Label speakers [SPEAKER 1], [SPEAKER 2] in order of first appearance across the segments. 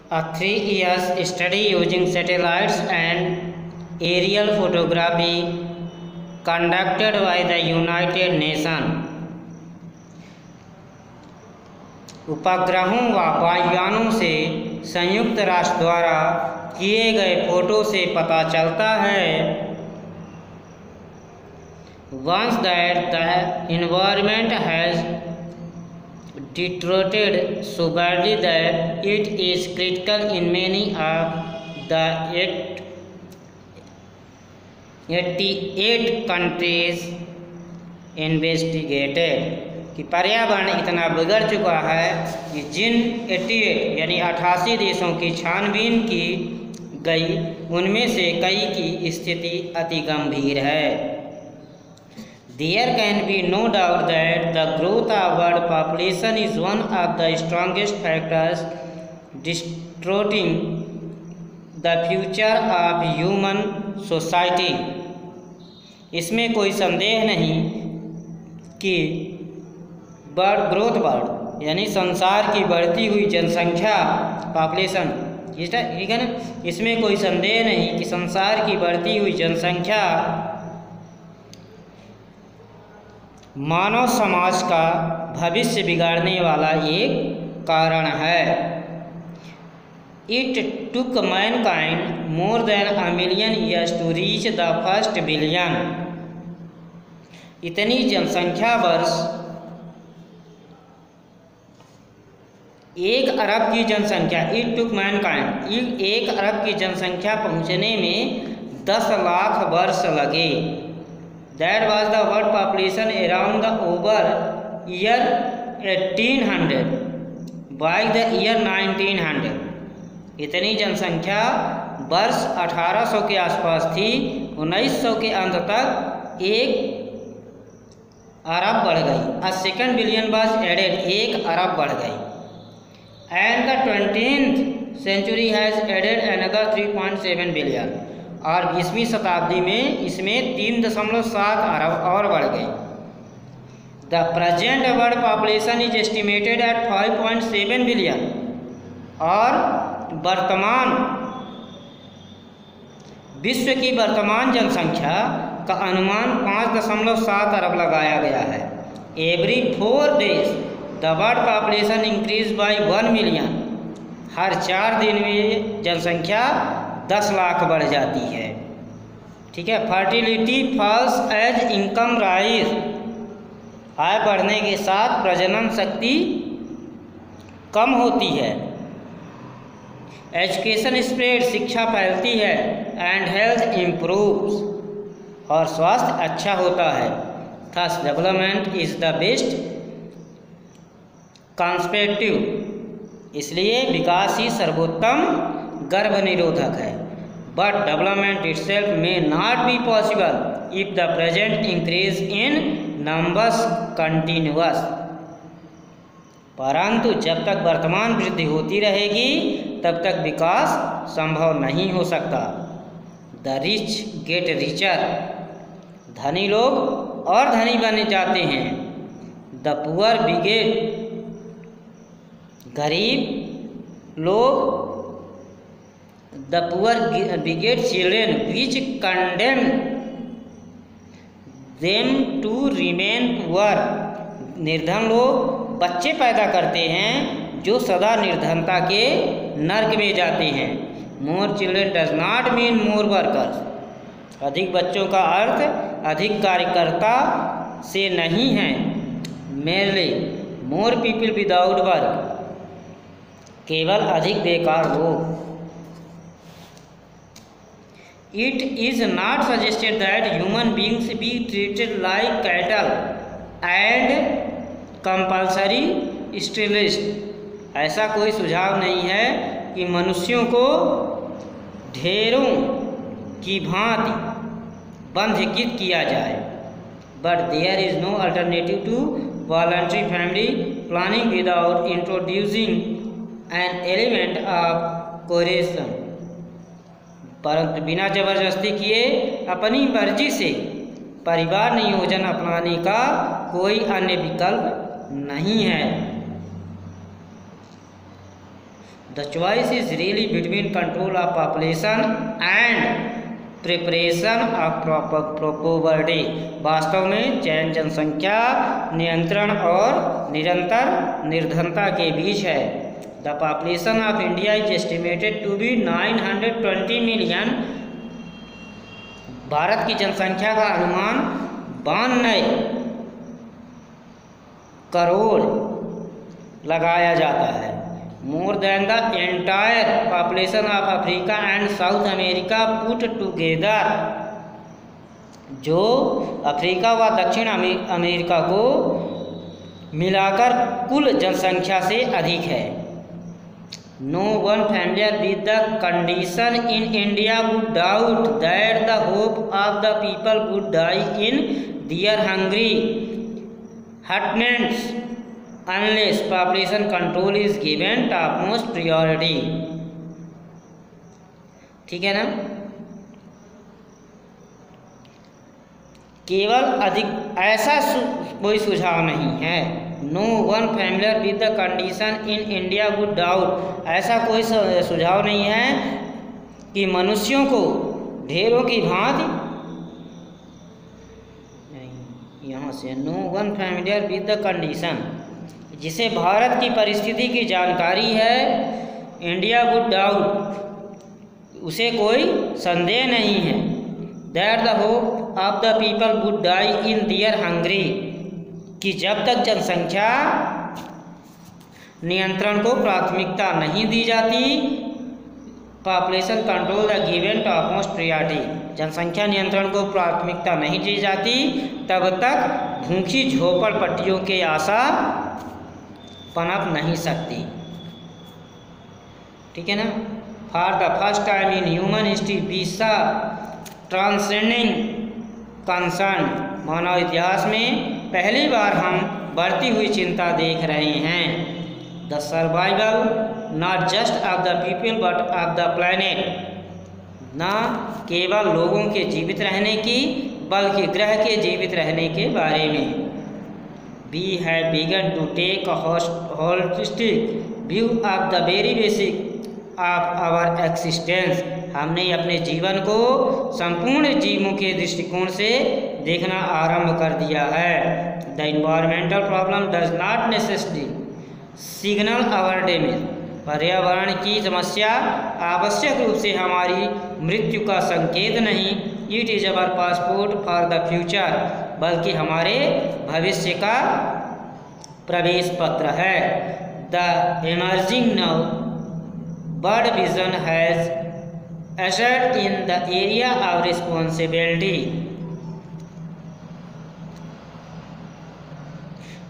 [SPEAKER 1] A 3 year study using satellites and aerial photography conducted by the United Nations उपग्रहों व वायुयानों से संयुक्त राष्ट्र द्वारा किए गए फोटो से पता चलता है once that the environment has deteriorated so badly that it is critical in many of the 88 countries investigated कि पर्यावरण इतना बिगड़ चुका है कि जिन 88 यानी 88 देशों की छानबीन की गई उनमें से कई की स्थिति अति गंभीर है। There can be no doubt that the growth of world population is one of the strongest factors distorting the future of human society। इसमें कोई संदेह नहीं कि ग्रोथ वर्ड यानी संसार की बढ़ती हुई जनसंख्या पॉपुलेशन, ठीक है ना, इसमें कोई संदेह नहीं कि संसार की बढ़ती हुई जनसंख्या मानव समाज का भविष्य बिगाड़ने वाला एक कारण है। It took mankind more than a million years to reach the first billion। इतनी जनसंख्या वर्ष 1 अरब की जनसंख्या इट टुक मैनकाइंड 1 अरब की जनसंख्या पहुंचने में 10 लाख वर्ष लगे। That was the world population around the over year 1800 by the year 1900। इतनी जनसंख्या वर्ष 1800 के आसपास थी। 1900 के अंत तक 1 अरब बढ़ गई। A second billion was added, 1 अरब बढ़ गई। And the 20th century has added another 3.7 billion। और 20वीं शताब्दी में इसमें 3.7 अरब और बढ़ गई। The present world population is estimated at 5.7 billion। और विश्व की वर्तमान जनसंख्या का अनुमान 5.7 अरब लगाया गया है। Every 4 days the world population increase by 1 million. हर 4 दिन में जनसंख्या 10 लाख बढ़ जाती है। ठीक है। Fertility falls as income rise. आय बढ़ने के साथ प्रजनन शक्ति कम होती है। एजुकेशन स्प्रेड, शिक्षा फैलती है। एंड हेल्थ इम्प्रूव्स, और स्वास्थ्य अच्छा होता है। Thus development is the best contraceptive, इसलिए विकास ही सर्वोत्तम गर्भ निरोधक है। But development itself may not be possible if the present increase in numbers continuous. परंतु जब तक वर्तमान वृद्धि होती रहेगी तब तक विकास संभव नहीं हो सकता। द रिच गेट रिचर, धनी लोग और धनी बने जाते हैं। द पुअर बिगेट, गरीब लोग, the poor beget children which condemn them to remain poor. निर्धन लोग बच्चे पैदा करते हैं जो सदा निर्धनता के नर्क में जाते हैं। More children does not mean more workers. अधिक बच्चों का अर्थ अधिक कार्यकर्ता से नहीं है। Merely more people without work, केवल अधिक बेकार लोग। It is not suggested that human beings be treated like cattle and compulsory sterilised. ऐसा कोई सुझाव नहीं है कि मनुष्यों को ढेरों की भांति बंधकीकृत किया जाए। But there is no alternative to voluntary family planning without introducing an element of coercion. परंतु बिना जबरदस्ती किए अपनी मर्जी से परिवार नियोजन अपनाने का कोई अन्य विकल्प नहीं है। The choice is really between control of population and preparation of property. वास्तव में चयन जनसंख्या नियंत्रण और निरंतर निर्धनता के बीच है। The population of India is estimated to be 920 million. भारत की जनसंख्या का अनुमान 92 करोड़ लगाया जाता है। More than the entire population of Africa and South America put together. जो अफ्रीका व दक्षिण अमेरिका को मिलाकर कुल जनसंख्या से अधिक है। No one familiar with the condition in India would doubt that the hope of the people would die in their hungry hutments unless population control is given topmost priority। ठीक है ना। केवल अधिक ऐसा कोई सुझाव नहीं है। No one familiar with the condition in India would doubt, ऐसा कोई सुझाव नहीं है कि मनुष्यों को ढेरों की भांति, यहाँ से no one familiar with the condition, जिसे भारत की परिस्थिति की जानकारी है, इंडिया वुड डाउट, उसे कोई संदेह नहीं है, that the hope of the people would die in their hungry, कि जब तक जनसंख्या नियंत्रण को प्राथमिकता नहीं दी जाती, population control the given topmost priority, जनसंख्या नियंत्रण को प्राथमिकता नहीं दी जाती, तब तक भूखी झोपड़पट्टियों की आशा पनप नहीं सकती। ठीक है ना। For the first time in human history we saw transcending concern, मानव इतिहास में पहली बार हम बढ़ती हुई चिंता देख रहे हैं। The survival not just of the people but of the planet, न केवल लोगों के जीवित रहने की बल्कि ग्रह के जीवित रहने के बारे में। We have begun to take a holistic view of the very basic of our existence। हमने अपने जीवन को संपूर्ण जीवों के दृष्टिकोण से देखना आरंभ कर दिया है। The environmental problem does not necessarily signal our damage। पर्यावरण की समस्या आवश्यक रूप से हमारी मृत्यु का संकेत नहीं, it is our passport for the future, बल्कि हमारे भविष्य का प्रवेश पत्र है। The emerging now bird vision has assert in the area of responsibility.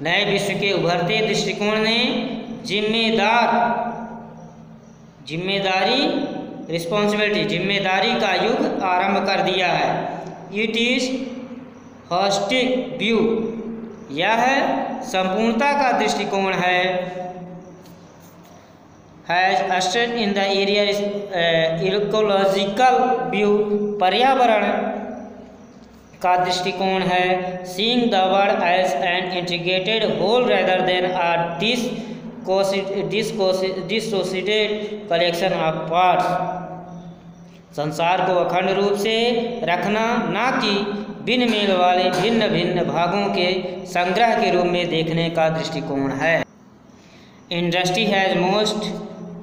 [SPEAKER 1] नए विश्व के उभरते दृष्टिकोण ने जिम्मेदारी का युग आरंभ कर दिया है। इट इज होलिस्टिक व्यू, यह संपूर्णता का दृष्टिकोण है। Has ousted in the area ecological view, पर्यावरण का दृष्टिकोण है। Seeing the world as an integrated whole rather than a dissociated collection of parts, संसार को अखंड रूप से रखना, न कि भिन्न मेल वाले भिन्न भिन्न भागों के संग्रह के रूप में देखने का दृष्टिकोण है। Industry has most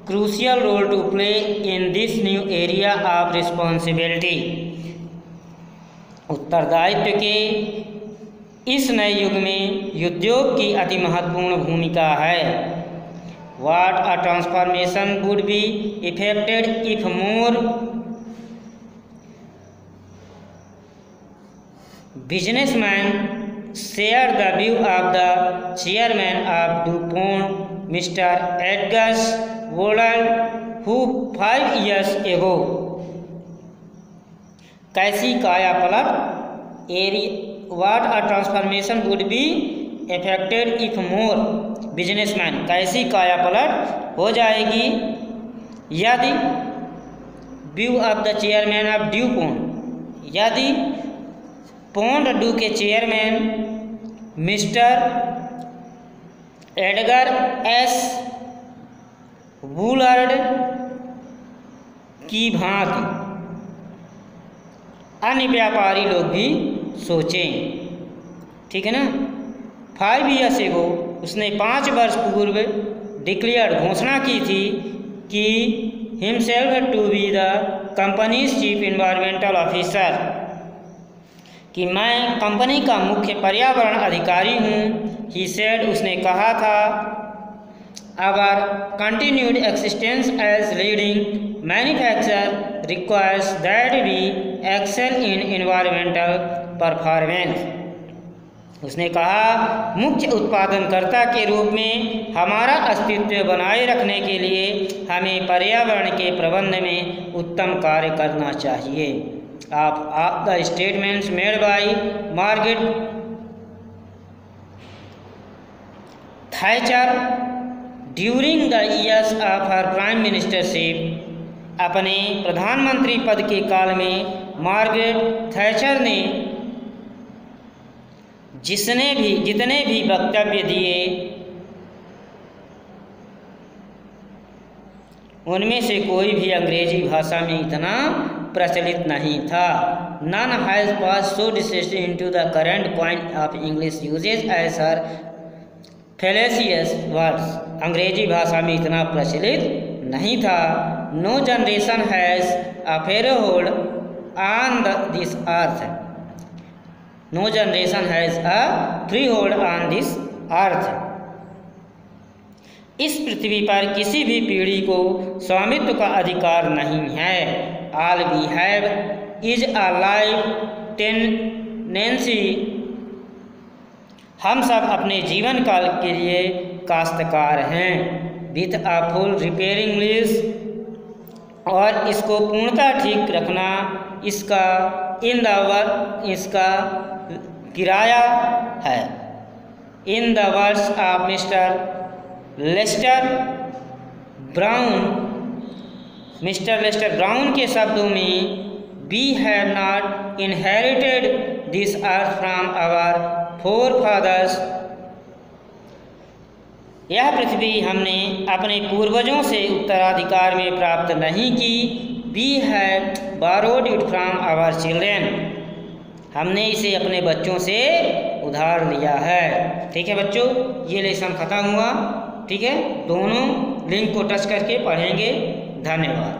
[SPEAKER 1] crucial role to play in this new area of responsibility. उत्तरदायित्व के इस नए युग में उद्योग की अति महत्वपूर्ण भूमिका है। What a transformation would be effected if more businessmen share the view of the chairman of DuPont, Mr. Edgar Woodward, who 5 years ago कैसी काया पलट what a transformation would be effected if more businessmen, कैसी काया पलट हो जाएगी यदि view of the chairman of Dupont, यदि पॉन्ड डू के चेयरमैन मिस्टर एडगर एस वुलर्ड की भांति अन्य व्यापारी लोग भी सोचें। ठीक है ना। 5 years ago उसने 5 वर्ष पूर्व डिक्लेयर घोषणा की थी कि himself to be the company's chief environmental officer, कि मैं कंपनी का मुख्य पर्यावरण अधिकारी हूँ। ही सेड उसने कहा था, our continued existence as leading manufacturer requires that we excel in environmental performance. उसने कहा, मुख्य उत्पादनकर्ता के रूप में हमारा अस्तित्व बनाए रखने के लिए हमें पर्यावरण के प्रबंधन में उत्तम कार्य करना चाहिए। आप the statements made by Margaret Thatcher during the years of her prime ministership. अपने प्रधानमंत्री पद के काल में मार्गरेट थैचर ने जितने भी वक्तव्य दिए उनमें से कोई भी अंग्रेजी भाषा में इतना प्रचलित नहीं था। None has pass so deceased into the current point of English usage as her fallacious words. अंग्रेजी भाषा में इतना प्रचलित नहीं था। No generation has a freehold on this earth. No generation has a freehold on this earth. इस पृथ्वी पर किसी भी पीढ़ी को स्वामित्व का अधिकार नहीं है। All we have is a life tenancy. हम सब अपने जीवन काल के लिए काश्तकार हैं। With a full repairing lease, और इसको पूर्णतः ठीक रखना इसका किराया है। In the words of Mister Lester Brown के शब्दों में, we have not inherited this earth from our forefathers. यह पृथ्वी हमने अपने पूर्वजों से उत्तराधिकार में प्राप्त नहीं की। We have borrowed it from our children. हमने इसे अपने बच्चों से उधार लिया है। ठीक है बच्चों, ये लेसन ख़त्म हुआ। ठीक है, दोनों लिंक को टच करके पढ़ेंगे। धन्यवाद।